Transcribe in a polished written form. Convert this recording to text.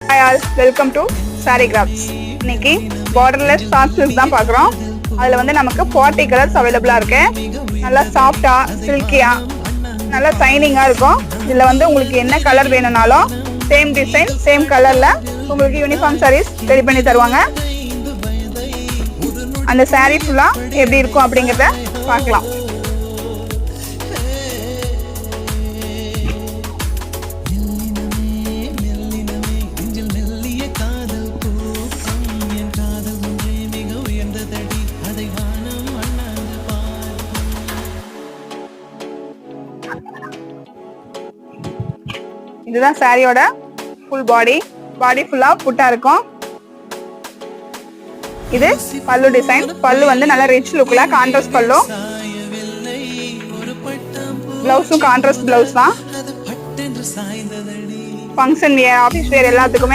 Hi all, welcome to Saree Crafts. இன்னைக்கு borderless soft silk தான் பார்க்குறோம். அதில் வந்து நமக்கு 40 கலர்ஸ் அவைலபிளாக இருக்கு. நல்லா சாஃப்டாக சில்கியாக நல்லா ஷைனிங்காக இருக்கும். இதில் வந்து உங்களுக்கு என்ன கலர் வேணும்னாலும் சேம் டிசைன் சேம் கலரில் உங்களுக்கு யூனிஃபார்ம் சாரீஸ் ரெடி பண்ணி தருவாங்க. அந்த சாரீ ஃபுல்லாக எப்படி இருக்கும் அப்படிங்கிறத பார்க்கலாம். இதுதான் சாரியோட ஃபுல் பாடி ஃபுல்லா புட்டா இருக்கும். இது பல்லு டிசைன். பல்லு வந்து நல்ல ரிச் லுக்ல கான்ட்ராஸ்ட் பல்லு. பிளவுஸும் கான்ட்ராஸ்ட் பிளவுஸ் தான். ஃபங்க்ஷன் வியர், ஆஃபீஸ் வியர் எல்லாத்துக்குமே